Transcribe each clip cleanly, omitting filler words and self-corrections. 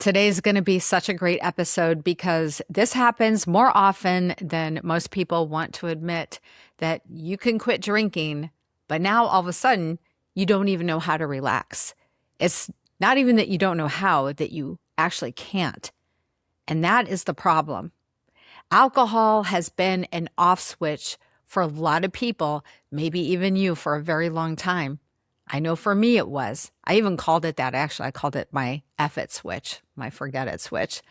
Today's going to be such a great episode because this happens more often than most people want to admit, that you can quit drinking, but now all of a sudden you don't even know how to relax. It's not even that you don't know how, that you actually can't. And that is the problem. Alcohol has been an off switch for a lot of people, maybe even you, for a very long time. I know for me it was. I even called it that. Actually, I called it my F it switch, my forget it switch.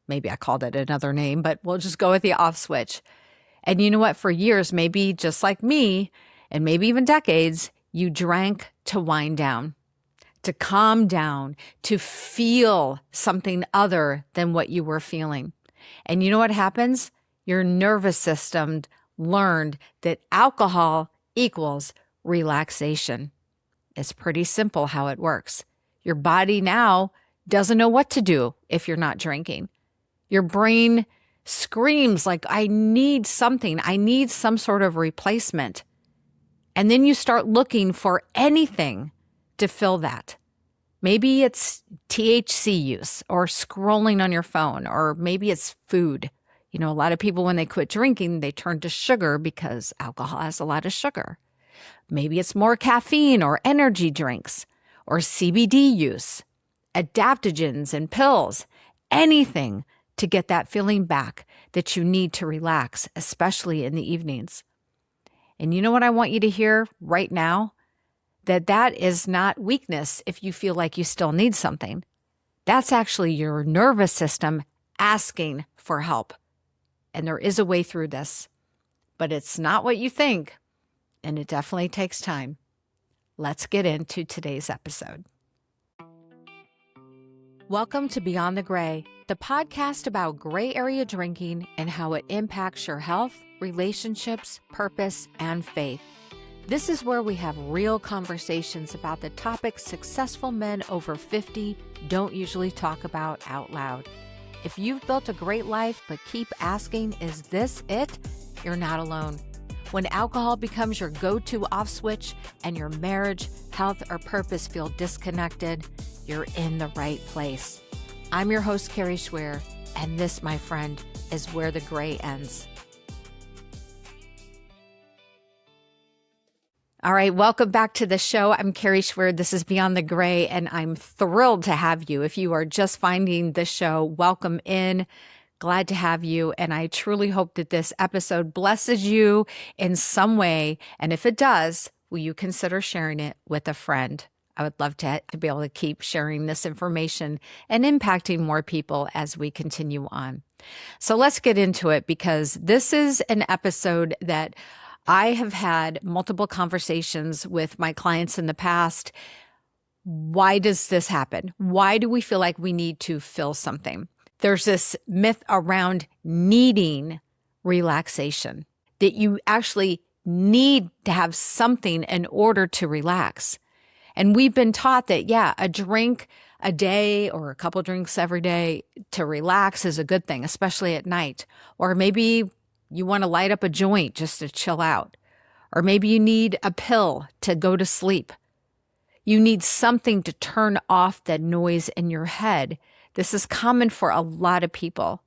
Maybe I called it another name, but we'll just go with the off switch. And you know what? For years, maybe just like me, and maybe even decades, you drank to wind down, to calm down, to feel something other than what you were feeling. And you know what happens? Your nervous system learned that alcohol equals relaxation. It's pretty simple how it works. Your body now doesn't know what to do if you're not drinking. Your brain screams like, I need something. I need some sort of replacement. And then you start looking for anything to fill that. Maybe it's THC use or scrolling on your phone, or maybe it's food. You know, a lot of people, when they quit drinking, they turn to sugar because alcohol has a lot of sugar. Maybe it's more caffeine or energy drinks or CBD use, adaptogens and pills, anything to get that feeling back that you need to relax, especially in the evenings. And you know what I want you to hear right now? That is not weakness if you feel like you still need something. That's actually your nervous system asking for help. And there is a way through this, but it's not what you think. And it definitely takes time. Let's get into today's episode. Welcome to Beyond the Gray, the podcast about gray area drinking and how it impacts your health, relationships, purpose, and faith. This is where we have real conversations about the topics successful men over 50 don't usually talk about out loud. If you've built a great life but keep asking, is this it? You're not alone. When alcohol becomes your go-to off switch and your marriage, health, or purpose feel disconnected, you're in the right place. I'm your host, Kari Schwear, and this, my friend, is where the gray ends. All right, welcome back to the show. I'm Kari Schwear. This is Beyond the Gray, and I'm thrilled to have you. If you are just finding the show, welcome in. Glad to have you, and I truly hope that this episode blesses you in some way, and if it does, will you consider sharing it with a friend? I would love to be able to keep sharing this information and impacting more people as we continue on. So let's get into it, because this is an episode that I have had multiple conversations with my clients in the past. Why does this happen? Why do we feel like we need to fill something? There's this myth around needing relaxation, that you actually need to have something in order to relax. And we've been taught that, yeah, a drink a day or a couple drinks every day to relax is a good thing, especially at night. Or maybe you want to light up a joint just to chill out. Or maybe you need a pill to go to sleep. You need something to turn off that noise in your head. This is common for a lot of people.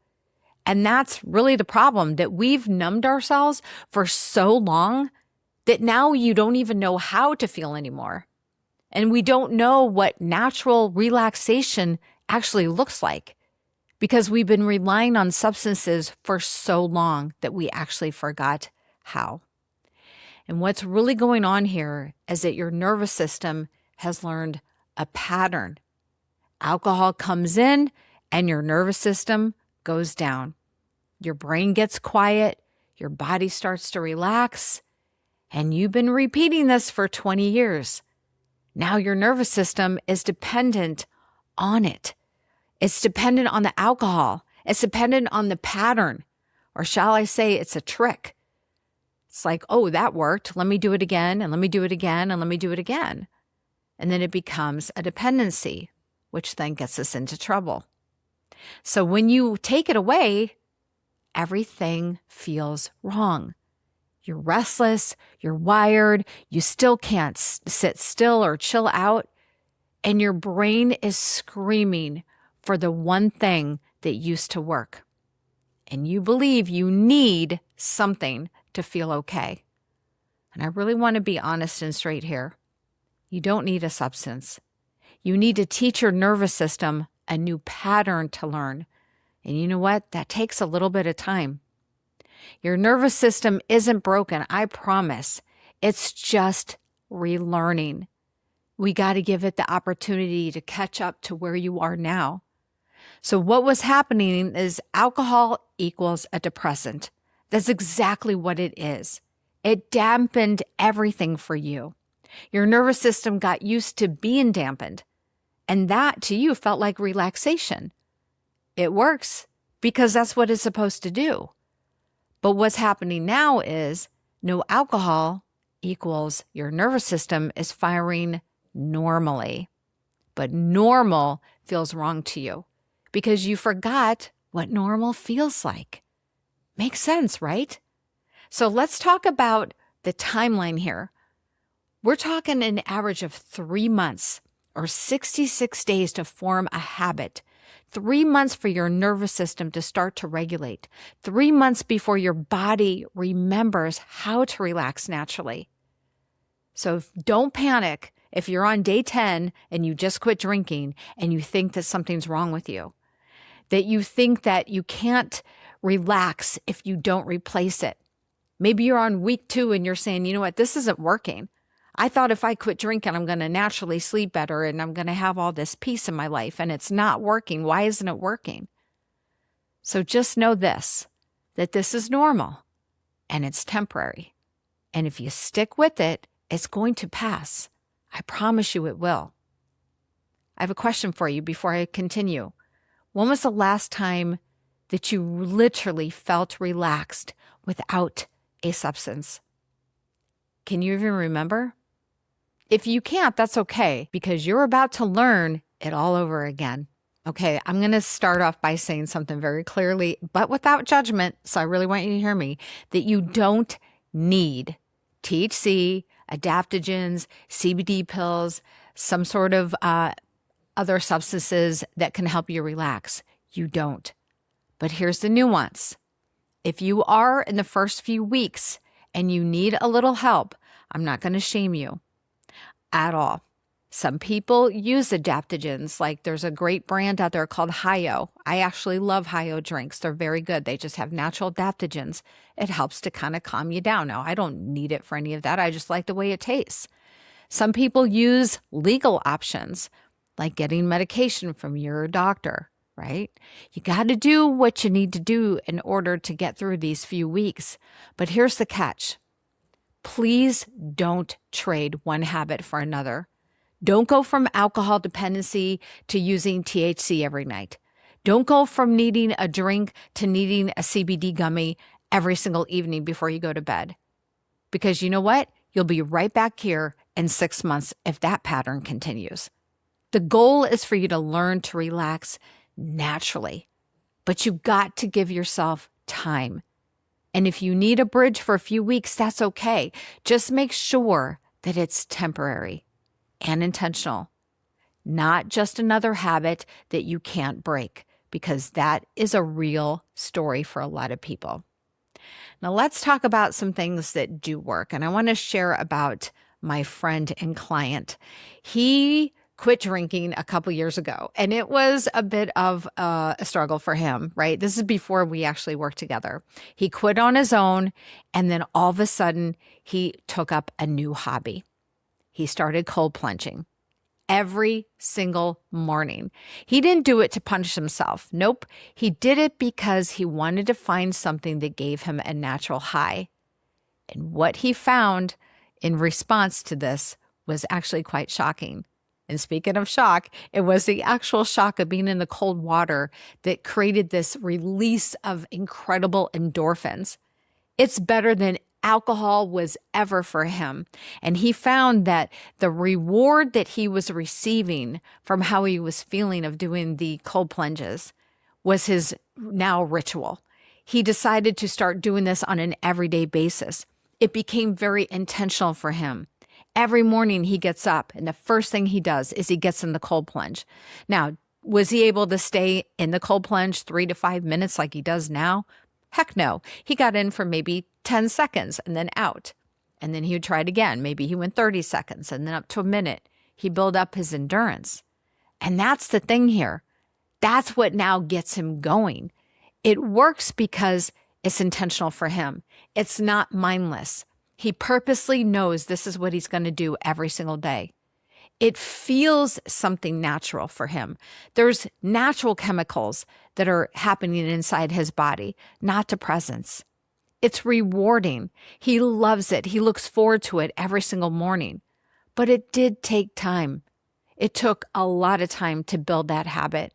And that's really the problem, that we've numbed ourselves for so long that now you don't even know how to feel anymore. And we don't know what natural relaxation actually looks like, because we've been relying on substances for so long that we actually forgot how. And what's really going on here is that your nervous system has learned a pattern. Alcohol comes in and your nervous system goes down. Your brain gets quiet, your body starts to relax, and you've been repeating this for 20 years. Now your nervous system is dependent on it. It's dependent on the alcohol. It's dependent on the pattern, or shall I say it's a trick. It's like, oh, that worked. Let me do it again, and let me do it again, and let me do it again. And then it becomes a dependency, which then gets us into trouble. So when you take it away, everything feels wrong. You're restless, you're wired, you still can't sit still or chill out, and your brain is screaming for the one thing that used to work. And you believe you need something to feel okay. And I really want to be honest and straight here. You don't need a substance. You need to teach your nervous system a new pattern to learn. And you know what? That takes a little bit of time. Your nervous system isn't broken, I promise. It's just relearning. We got to give it the opportunity to catch up to where you are now. So what was happening is alcohol equals a depressant. That's exactly what it is. It dampened everything for you. Your nervous system got used to being dampened. And that to you felt like relaxation. It works because that's what it's supposed to do. But what's happening now is no alcohol equals your nervous system is firing normally. But normal feels wrong to you because you forgot what normal feels like. Makes sense, right? So let's talk about the timeline here. We're talking an average of 3 months or 66 days to form a habit. 3 months for your nervous system to start to regulate. 3 months before your body remembers how to relax naturally. So don't panic if you're on day 10 and you just quit drinking and you think that something's wrong with you, that you think that you can't relax if you don't replace it. Maybe you're on week 2 and you're saying, you know what, this isn't working. I thought if I quit drinking, I'm going to naturally sleep better and I'm going to have all this peace in my life, and it's not working. Why isn't it working? So just know this, that this is normal and it's temporary. And if you stick with it, it's going to pass. I promise you it will. I have a question for you before I continue. When was the last time that you literally felt relaxed without a substance? Can you even remember? If you can't, that's okay, because you're about to learn it all over again. Okay, I'm going to start off by saying something very clearly, but without judgment, so I really want you to hear me, that you don't need THC, adaptogens, CBD pills, some sort of other substances that can help you relax. You don't. But here's the nuance. If you are in the first few weeks and you need a little help, I'm not going to shame you at all. Some people use adaptogens, like there's a great brand out there called Hyo. I actually love Hyo drinks. They're very good. They just have natural adaptogens. It helps to kind of calm you down. Now, I don't need it for any of that. I just like the way it tastes. Some people use legal options, like getting medication from your doctor, right? You got to do what you need to do in order to get through these few weeks. But here's the catch. Please don't trade one habit for another. Don't go from alcohol dependency to using THC every night. Don't go from needing a drink to needing a CBD gummy every single evening before you go to bed. Because you know what? You'll be right back here in 6 months if that pattern continues. The goal is for you to learn to relax naturally, but you got to give yourself time. And if you need a bridge for a few weeks, that's okay. Just make sure that it's temporary and intentional, not just another habit that you can't break, because that is a real story for a lot of people. Now let's talk about some things that do work. And I want to share about my friend and client. He quit drinking a couple years ago, and it was a bit of a struggle for him, right? This is before we actually worked together. He quit on his own, and then all of a sudden, he took up a new hobby. He started cold plunging every single morning. He didn't do it to punish himself. Nope. He did it because he wanted to find something that gave him a natural high. And what he found in response to this was actually quite shocking. And speaking of shock, it was the actual shock of being in the cold water that created this release of incredible endorphins. It's better than alcohol was ever for him. And he found that the reward that he was receiving from how he was feeling of doing the cold plunges was his now ritual. He decided to start doing this on an everyday basis. It became very intentional for him. Every morning he gets up and the first thing he does is he gets in the cold plunge. Now, Was he able to stay in the cold plunge 3 to 5 minutes like he does now? Heck no. He got in for maybe 10 seconds and then out. And then he would try it again. Maybe he went 30 seconds and then up to a minute. He built up his endurance. And that's the thing here. That's what now gets him going. It works because it's intentional for him. It's not mindless. He purposely knows this is what he's going to do every single day. It feels something natural for him. There's natural chemicals that are happening inside his body, not depressants. It's rewarding. He loves it. He looks forward to it every single morning. But it did take time. It took a lot of time to build that habit.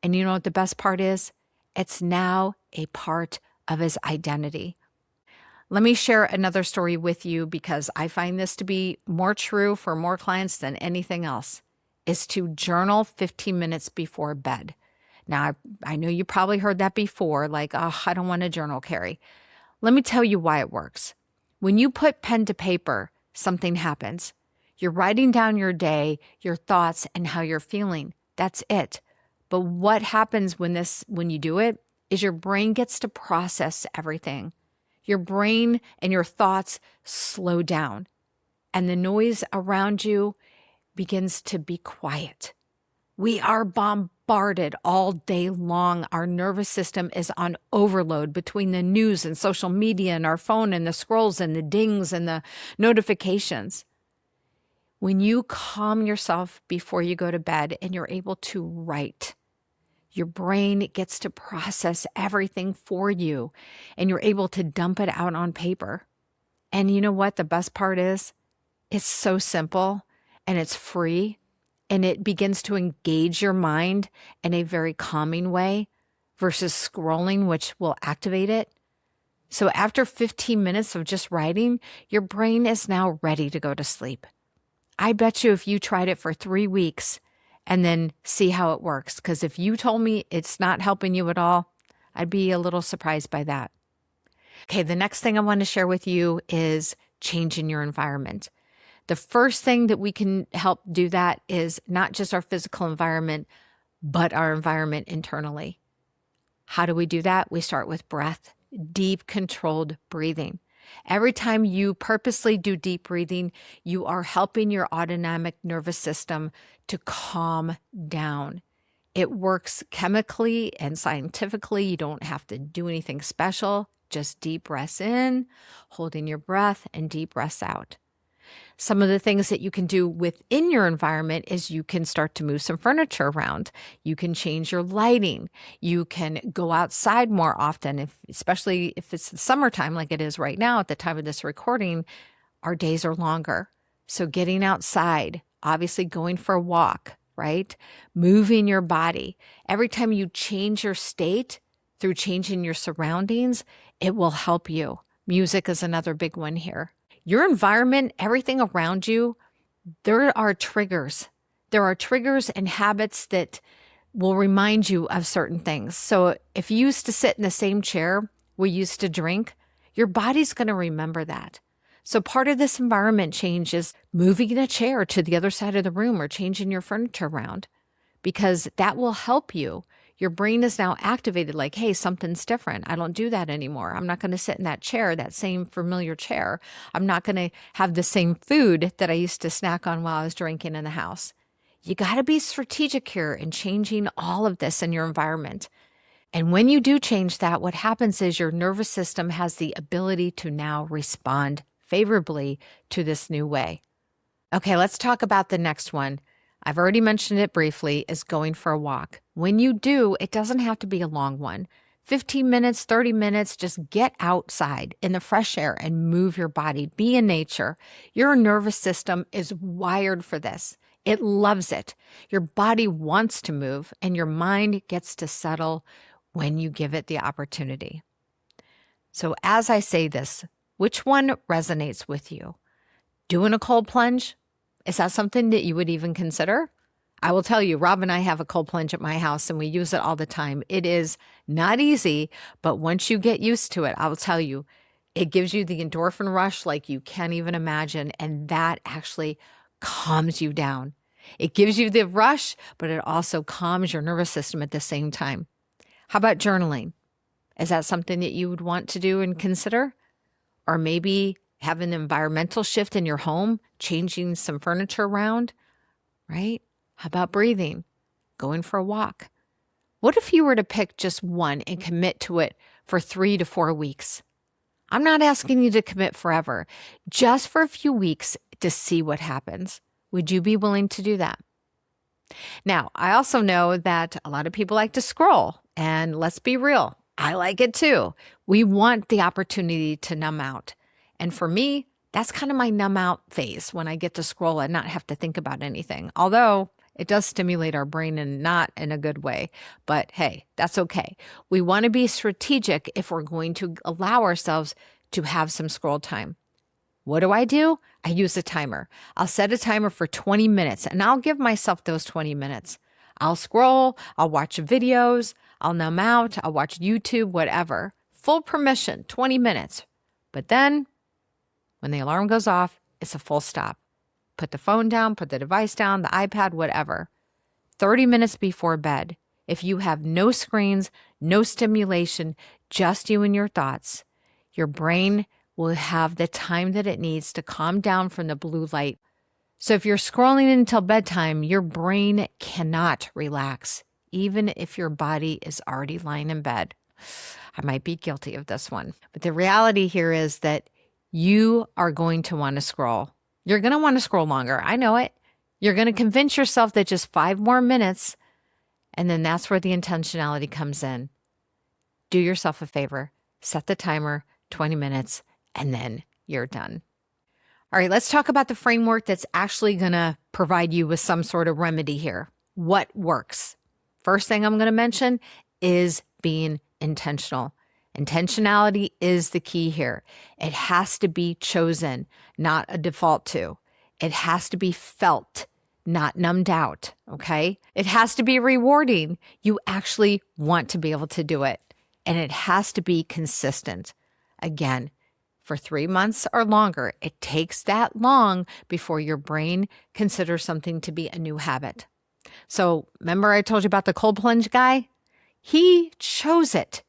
And you know what the best part is? It's now a part of his identity. Let me share another story with you because I find this to be more true for more clients than anything else, is to journal 15 minutes before bed. Now, I know you probably heard that before, like, oh, I don't want to journal, Kari. Let me tell you why it works. When you put pen to paper, something happens. You're writing down your day, your thoughts, and how you're feeling. That's it. But what happens when you do it is your brain gets to process everything. Your brain and your thoughts slow down, and the noise around you begins to be quiet. We are bombarded all day long. Our nervous system is on overload between the news and social media and our phone and the scrolls and the dings and the notifications. When you calm yourself before you go to bed and you're able to write, your brain gets to process everything for you and you're able to dump it out on paper. And you know what the best part is? It's so simple and it's free and it begins to engage your mind in a very calming way versus scrolling, which will activate it. So after 15 minutes of just writing, your brain is now ready to go to sleep. I bet you if you tried it for 3 weeks, and then see how it works. Because if you told me it's not helping you at all, I'd be a little surprised by that. Okay, the next thing I want to share with you is changing your environment. The first thing that we can help do that is not just our physical environment, but our environment internally. How do we do that? We start with breath, deep, controlled breathing. Every time you purposely do deep breathing, you are helping your autonomic nervous system to calm down. It works chemically and scientifically. You don't have to do anything special. Just deep breaths in, holding your breath, and deep breaths out. Some of the things that you can do within your environment is you can start to move some furniture around. You can change your lighting. You can go outside more often, especially if it's the summertime like it is right now at the time of this recording, our days are longer. So getting outside, obviously going for a walk, right? Moving your body. Every time you change your state through changing your surroundings, it will help you. Music is another big one here. Your environment, everything around you, there are triggers. There are triggers and habits that will remind you of certain things. So if you used to sit in the same chair we used to drink, your body's going to remember that. So part of this environment change is moving a chair to the other side of the room or changing your furniture around, because that will help you. Your brain is now activated like, hey, something's different. I don't do that anymore. I'm not going to sit in that chair, that same familiar chair. I'm not going to have the same food that I used to snack on while I was drinking in the house. You got to be strategic here in changing all of this in your environment. And when you do change that, what happens is your nervous system has the ability to now respond favorably to this new way. Okay, let's talk about the next one. I've already mentioned it briefly, is going for a walk. When you do, it doesn't have to be a long one. 15 minutes, 30 minutes, just get outside in the fresh air and move your body. Be in nature. Your nervous system is wired for this. It loves it. Your body wants to move and your mind gets to settle when you give it the opportunity. So as I say this, which one resonates with you? Doing a cold plunge? Is that something that you would even consider? I will tell you, Rob and I have a cold plunge at my house and we use it all the time. It is not easy, but once you get used to it, I will tell you, it gives you the endorphin rush like you can't even imagine. And that actually calms you down. It gives you the rush, but it also calms your nervous system at the same time. How about journaling? Is that something that you would want to do and consider? Or maybe have an environmental shift in your home, changing some furniture around, right? How about breathing? Going for a walk? What if you were to pick just one and commit to it for 3 to 4 weeks? I'm not asking you to commit forever, just for a few weeks to see what happens. Would you be willing to do that? Now, I also know that a lot of people like to scroll, and let's be real, I like it too. We want the opportunity to numb out. And for me, that's kind of my numb out phase, when I get to scroll and not have to think about anything. Although it does stimulate our brain and not in a good way. But hey, that's okay. We want to be strategic if we're going to allow ourselves to have some scroll time. What do? I use a timer. I'll set a timer for 20 minutes and I'll give myself those 20 minutes. I'll scroll, I'll watch videos, I'll numb out, I'll watch YouTube, whatever. Full permission, 20 minutes. But then when the alarm goes off, it's a full stop. Put the phone down, put the device down, the iPad, whatever. 30 minutes before bed, if you have no screens, no stimulation, just you and your thoughts, your brain will have the time that it needs to calm down from the blue light. So if you're scrolling until bedtime, your brain cannot relax, even if your body is already lying in bed. I might be guilty of this one. But the reality here is that you are going to want to scroll. You're going to want to scroll longer. I know it. You're going to convince yourself that just 5 more minutes, and then that's where the intentionality comes in. Do yourself a favor. Set the timer, 20 minutes, and then you're done. All right, let's talk about the framework that's actually going to provide you with some sort of remedy here. What works? First thing I'm going to mention is being intentional. Intentionality is the key here. It has to be chosen, not a default to. It has to be felt, not numbed out, okay? It has to be rewarding. You actually want to be able to do it. And it has to be consistent. Again, for 3 months or longer, it takes that long before your brain considers something to be a new habit. So remember I told you about the cold plunge guy? He chose it.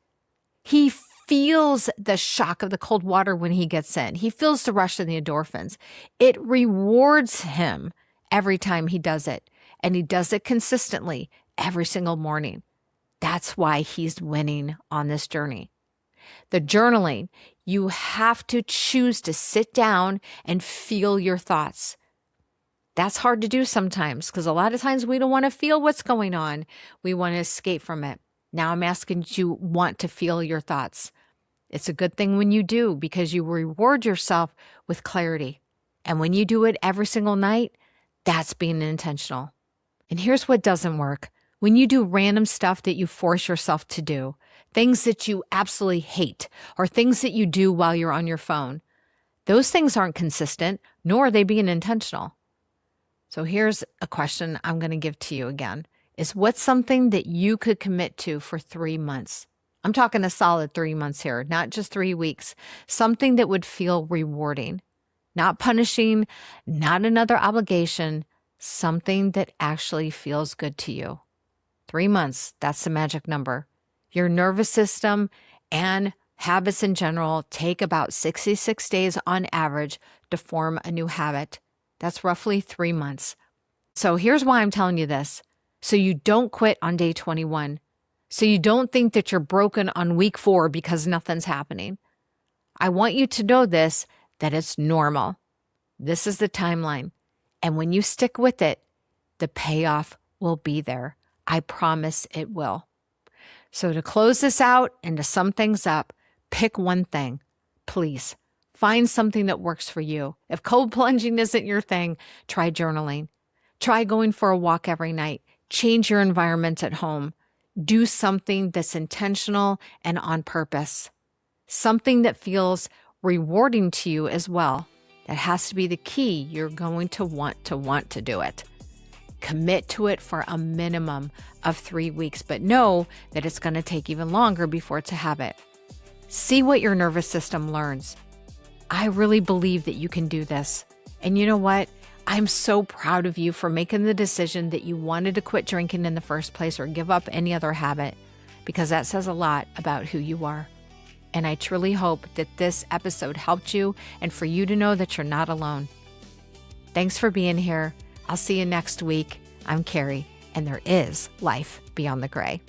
He feels the shock of the cold water when he gets in. He feels the rush of the endorphins. It rewards him every time he does it. And he does it consistently every single morning. That's why he's winning on this journey. The journaling, you have to choose to sit down and feel your thoughts. That's hard to do sometimes because a lot of times we don't want to feel what's going on. We want to escape from it. Now I'm asking you to want to feel your thoughts. It's a good thing when you do because you reward yourself with clarity. And when you do it every single night, that's being intentional. And here's what doesn't work. When you do random stuff that you force yourself to do, things that you absolutely hate, or things that you do while you're on your phone, those things aren't consistent, nor are they being intentional. So here's a question I'm going to give to you again. Is what's something that you could commit to for 3 months? I'm talking a solid 3 months here, not just 3 weeks. Something that would feel rewarding, not punishing, not another obligation, something that actually feels good to you. 3 months, that's the magic number. Your nervous system and habits in general take about 66 days on average to form a new habit. That's roughly 3 months. So here's why I'm telling you this. So you don't quit on day 21. So you don't think that you're broken on week 4 because nothing's happening. I want you to know this, that it's normal. This is the timeline. And when you stick with it, the payoff will be there. I promise it will. So to close this out and to sum things up, pick one thing, please. Find something that works for you. If cold plunging isn't your thing, try journaling. Try going for a walk every night. Change your environment at home. Do something that's intentional and on purpose. Something that feels rewarding to you as well. That has to be the key. You're going to want to do it. Commit to it for a minimum of 3 weeks, but know that it's going to take even longer before it's a habit. See what your nervous system learns. I really believe that you can do this. And you know what? I'm so proud of you for making the decision that you wanted to quit drinking in the first place or give up any other habit, because that says a lot about who you are. And I truly hope that this episode helped you and for you to know that you're not alone. Thanks for being here. I'll see you next week. I'm Kari, and there is life beyond the gray.